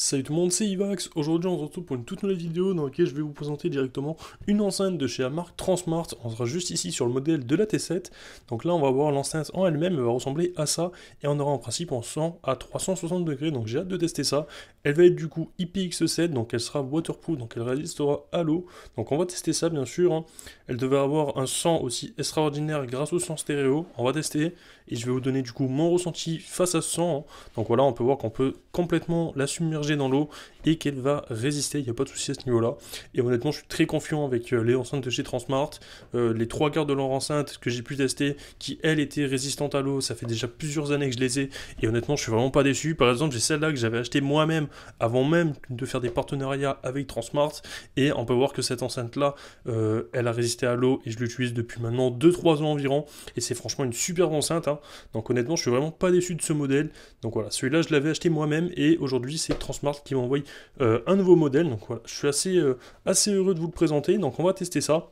Salut tout le monde, c'est Ivax. Aujourd'hui on se retrouve pour une toute nouvelle vidéo dans laquelle je vais vous présenter directement une enceinte de chez la marque Transmart. On sera juste ici sur le modèle de la T7. Donc là on va voir l'enceinte en elle-même, elle va ressembler à ça. Et on aura en principe en 100 à 360 degrés, donc j'ai hâte de tester ça. Elle va être du coup IPX7, donc elle sera waterproof, donc elle résistera à l'eau. Donc on va tester ça bien sûr, hein. Elle devait avoir un son aussi extraordinaire grâce au son stéréo. On va tester et je vais vous donner du coup mon ressenti face à ce son, hein. Donc voilà, on peut voir qu'on peut complètement la submerger dans l'eau et qu'elle va résister, il n'y a pas de souci à ce niveau là. Et honnêtement je suis très confiant avec les enceintes de chez Transmart, les trois quarts de leur enceinte que j'ai pu tester qui elle était résistante à l'eau, ça fait déjà plusieurs années que je les ai et honnêtement je suis vraiment pas déçu. Par exemple j'ai celle-là que j'avais acheté moi-même avant même de faire des partenariats avec Transmart et on peut voir que cette enceinte là elle a résisté à l'eau et je l'utilise depuis maintenant 2-3 ans environ et c'est franchement une superbe enceinte, hein. Donc honnêtement je suis vraiment pas déçu de ce modèle. Donc voilà, celui-là je l'avais acheté moi-même et aujourd'hui c'est Transmart qui m'envoie un nouveau modèle. Donc voilà, je suis assez heureux de vous le présenter. Donc on va tester ça.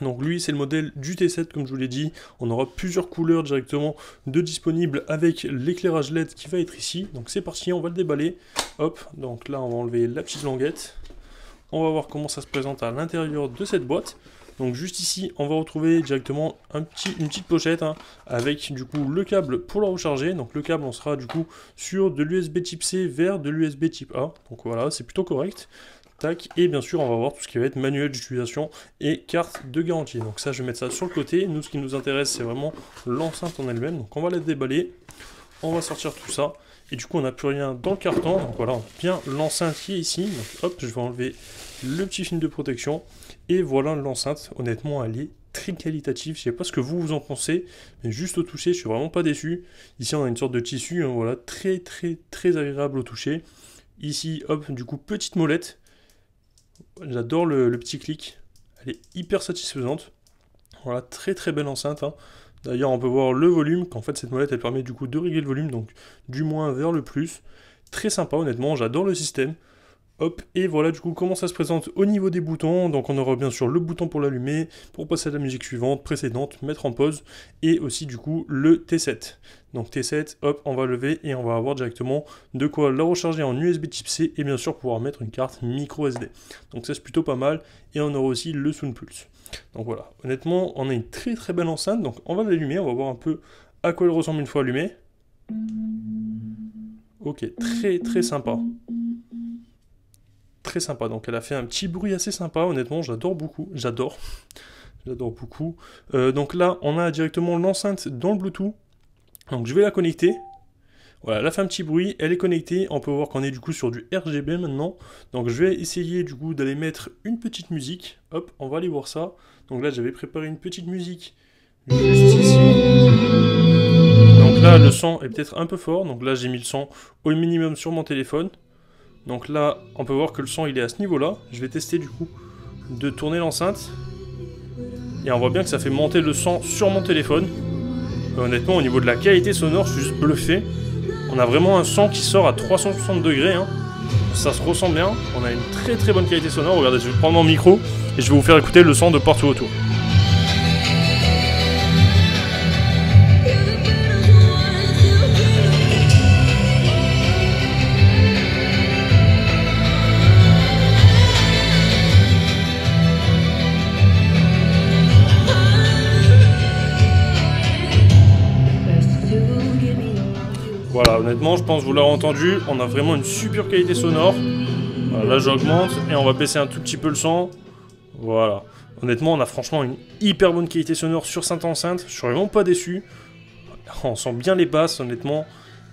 Donc lui c'est le modèle du T7 comme je vous l'ai dit, on aura plusieurs couleurs directement de disponibles avec l'éclairage LED qui va être ici. Donc c'est parti, on va le déballer. Hop, donc là on va enlever la petite languette. On va voir comment ça se présente à l'intérieur de cette boîte. Donc juste ici, on va retrouver directement une petite pochette, hein, avec du coup le câble pour la recharger. Donc le câble, on sera du coup sur de l'USB type C vers de l'USB type A. Donc voilà, c'est plutôt correct. Tac, et bien sûr, on va voir tout ce qui va être manuel d'utilisation et carte de garantie. Donc ça, je vais mettre ça sur le côté. Nous, ce qui nous intéresse, c'est vraiment l'enceinte en elle-même. Donc on va la déballer. On va sortir tout ça. Et du coup, on n'a plus rien dans le carton. Donc voilà, on a bien l'enceinte qui est ici. Donc hop, je vais enlever le petit film de protection. Et voilà l'enceinte. Honnêtement, elle est très qualitative. Je sais pas ce que vous en pensez, mais juste au toucher, je suis vraiment pas déçu. Ici, on a une sorte de tissu, hein, voilà, très agréable au toucher. Ici, hop, du coup, petite molette. J'adore le petit clic. Elle est hyper satisfaisante. Voilà, très belle enceinte, hein. D'ailleurs, on peut voir le volume, qu'en fait, cette molette, elle permet du coup de régler le volume, donc du moins vers le plus. Très sympa, honnêtement, j'adore le système. Hop, et voilà du coup comment ça se présente au niveau des boutons. Donc on aura bien sûr le bouton pour l'allumer, pour passer à la musique suivante, précédente, mettre en pause, et aussi du coup le T7. Donc T7, hop, on va lever et on va avoir directement de quoi la recharger en USB type C et bien sûr pouvoir mettre une carte micro SD. Donc ça c'est plutôt pas mal, et on aura aussi le Sound Pulse. Donc voilà, honnêtement on a une très belle enceinte, donc on va l'allumer, on va voir un peu à quoi elle ressemble une fois allumée. Ok, très sympa. Très sympa, donc elle a fait un petit bruit assez sympa, honnêtement j'adore beaucoup, j'adore beaucoup. Donc là on a directement l'enceinte dans le Bluetooth, donc je vais la connecter. Voilà, elle a fait un petit bruit, elle est connectée, on peut voir qu'on est du coup sur du RGB maintenant. Donc je vais essayer du coup d'aller mettre une petite musique, hop, on va aller voir ça. Donc là j'avais préparé une petite musique juste ici. Donc là le son est peut-être un peu fort, donc là j'ai mis le son au minimum sur mon téléphone. Donc là, on peut voir que le son il est à ce niveau-là. Je vais tester du coup de tourner l'enceinte. Et on voit bien que ça fait monter le son sur mon téléphone. Honnêtement, au niveau de la qualité sonore, je suis juste bluffé. On a vraiment un son qui sort à 360 degrés, hein. Ça se ressent bien. On a une très bonne qualité sonore. Regardez, je vais prendre mon micro et je vais vous faire écouter le son de partout autour. Voilà, honnêtement, je pense que vous l'avez entendu, on a vraiment une super qualité sonore. Voilà, là, j'augmente et on va baisser un tout petit peu le son. Voilà. Honnêtement, on a franchement une hyper bonne qualité sonore sur cette enceinte. Je suis vraiment pas déçu. On sent bien les basses, honnêtement.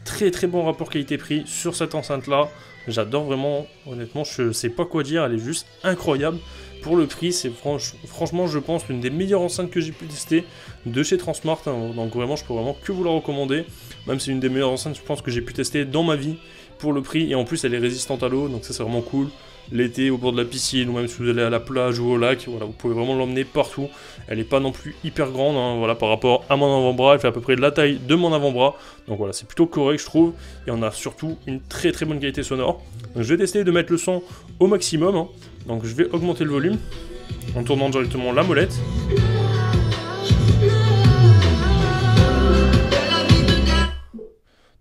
Très bon rapport qualité-prix sur cette enceinte-là. J'adore vraiment, honnêtement, je sais pas quoi dire, elle est juste incroyable. Pour le prix, c'est franchement, je pense, l'une des meilleures enceintes que j'ai pu tester de chez Transmart, hein. Donc vraiment, je peux vraiment que vous la recommander. Même si c'est une des meilleures enceintes, je pense, que j'ai pu tester dans ma vie pour le prix. Et en plus, elle est résistante à l'eau, donc ça, c'est vraiment cool. L'été, au bord de la piscine, ou même si vous allez à la plage ou au lac, voilà, vous pouvez vraiment l'emmener partout. Elle n'est pas non plus hyper grande, hein, voilà, par rapport à mon avant-bras. Elle fait à peu près de la taille de mon avant-bras. Donc voilà, c'est plutôt correct, je trouve. Et on a surtout une très bonne qualité sonore. Donc je vais tester de mettre le son au maximum, hein. Donc je vais augmenter le volume en tournant directement la molette.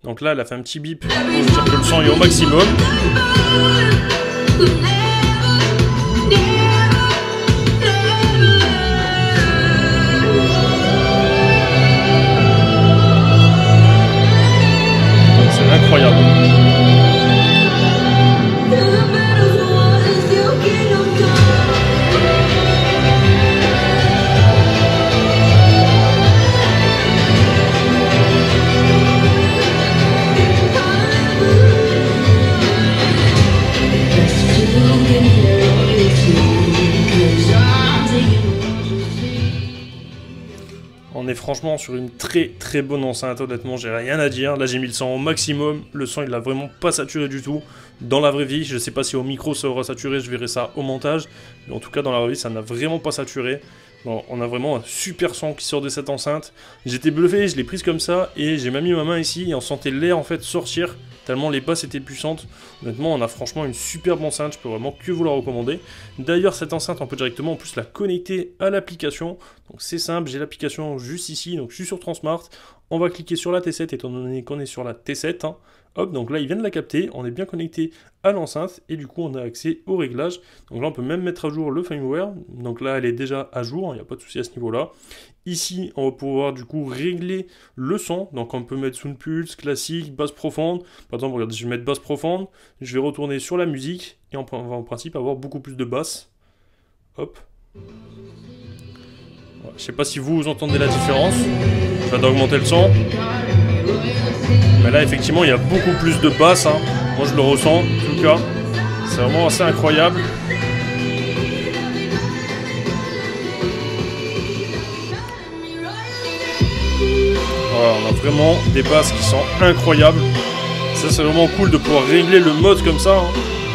Donc là, elle a fait un petit bip pour dire que le son est au maximum. franchement sur une très bonne enceinte, honnêtement j'ai rien à dire. Là j'ai mis le son au maximum, le son il l'a vraiment pas saturé du tout. Dans la vraie vie, je sais pas si au micro ça aura saturé, je verrai ça au montage. Mais en tout cas dans la vraie vie ça n'a vraiment pas saturé. Bon, on a vraiment un super son qui sort de cette enceinte. J'étais bluffé, je l'ai prise comme ça et j'ai même mis ma main ici et on sentait l'air en fait sortir. Tellement les basses étaient puissantes. Honnêtement, on a franchement une superbe enceinte. Je peux vraiment que vous la recommander. D'ailleurs, cette enceinte, on peut directement en plus la connecter à l'application. Donc c'est simple, j'ai l'application juste ici. Donc je suis sur Transmart. On va cliquer sur la T7 étant donné qu'on est sur la T7. Hein. Hop, donc là, il vient de la capter. On est bien connecté à l'enceinte et du coup, on a accès aux réglages. Donc là, on peut même mettre à jour le firmware. Donc là, elle est déjà à jour. Il n'y a pas de souci à ce niveau-là. Ici, on va pouvoir du coup régler le son. Donc on peut mettre Sound Pulse, classique, basse profonde. Par exemple, regardez, je vais mettre basse profonde. Je vais retourner sur la musique et on va en principe avoir beaucoup plus de basse. Hop. Voilà, je sais pas si vous entendez la différence. Je viens d'augmenter le son. Mais là, effectivement, il y a beaucoup plus de basse. Hein. Moi, je le ressens, en tout cas. C'est vraiment assez incroyable. Voilà, on a vraiment des basses qui sont incroyables. Ça, c'est vraiment cool de pouvoir régler le mode comme ça. Hein.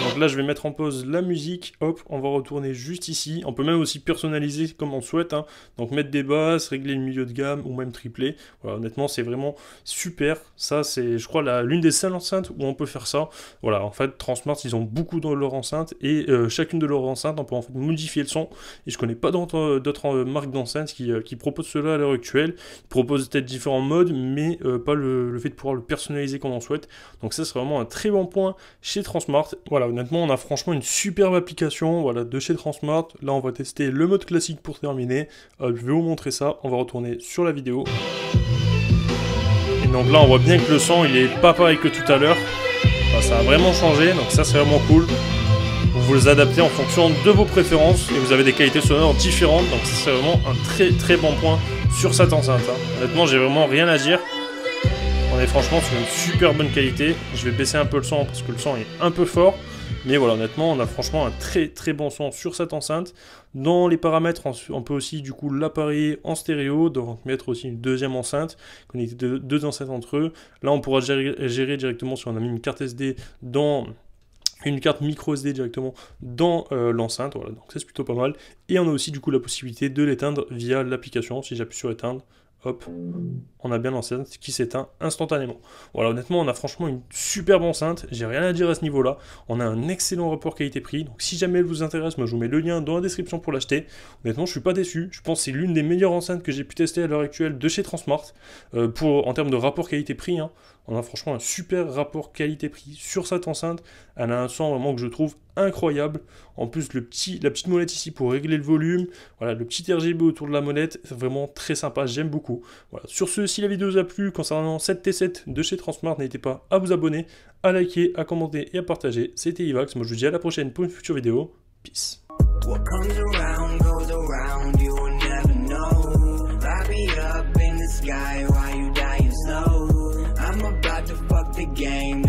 Donc là, je vais mettre en pause la musique. Hop, on va retourner juste ici. On peut même aussi personnaliser comme on souhaite. Hein. Donc mettre des basses, régler le milieu de gamme ou même tripler. Voilà, honnêtement, c'est vraiment super. Ça, c'est, je crois, l'une des seules enceintes où on peut faire ça. Voilà, en fait, Transmart, ils ont beaucoup dans leur enceinte. Et chacune de leurs enceintes, on peut en fait modifier le son. Et je connais pas d'autres marques d'enceintes qui proposent cela à l'heure actuelle. Ils proposent peut-être différents modes, mais pas le fait de pouvoir le personnaliser comme on souhaite. Donc ça, c'est vraiment un très bon point chez Transmart. Voilà, honnêtement, on a franchement une superbe application voilà, de chez Transmart. Là, on va tester le mode classique pour terminer. Je vais vous montrer ça. On va retourner sur la vidéo. Et donc là, on voit bien que le son, il est pas pareil que tout à l'heure. Enfin, ça a vraiment changé, donc ça, c'est vraiment cool. Vous vous adaptez en fonction de vos préférences et vous avez des qualités sonores différentes. Donc ça, c'est vraiment un très bon point sur cette enceinte. Hein. Honnêtement, j'ai vraiment rien à dire. On est franchement sur une super bonne qualité. Je vais baisser un peu le son parce que le son est un peu fort. Mais voilà, honnêtement, on a franchement un très bon son sur cette enceinte. Dans les paramètres, on peut aussi du coup l'appareiller en stéréo, donc mettre aussi une deuxième enceinte, connecter deux enceintes entre eux. Là, on pourra gérer directement si on a mis une carte SD dans... une carte micro SD directement dans l'enceinte, voilà, donc c'est plutôt pas mal. Et on a aussi du coup la possibilité de l'éteindre via l'application, si j'appuie sur éteindre. Hop, on a bien l'enceinte qui s'éteint instantanément. Voilà, honnêtement, on a franchement une superbe enceinte. J'ai rien à dire à ce niveau-là. On a un excellent rapport qualité-prix. Donc, si jamais elle vous intéresse, moi, je vous mets le lien dans la description pour l'acheter. Honnêtement, je suis pas déçu. Je pense que c'est l'une des meilleures enceintes que j'ai pu tester à l'heure actuelle de chez Transmart. En termes de rapport qualité-prix, hein. On a franchement un super rapport qualité-prix sur cette enceinte. Elle a un son vraiment que je trouve incroyable. En plus, la petite molette ici pour régler le volume. Voilà, le petit RGB autour de la molette. C'est vraiment très sympa, j'aime beaucoup. Voilà. Sur ce, si la vidéo vous a plu concernant cette T7 de chez Transmart, n'hésitez pas à vous abonner, à liker, à commenter et à partager. C'était Ivax. Moi, je vous dis à la prochaine pour une future vidéo. Peace. What comes around, goes around, you will never know. Light me up in the sky while you die slow. I'm about to fuck the game.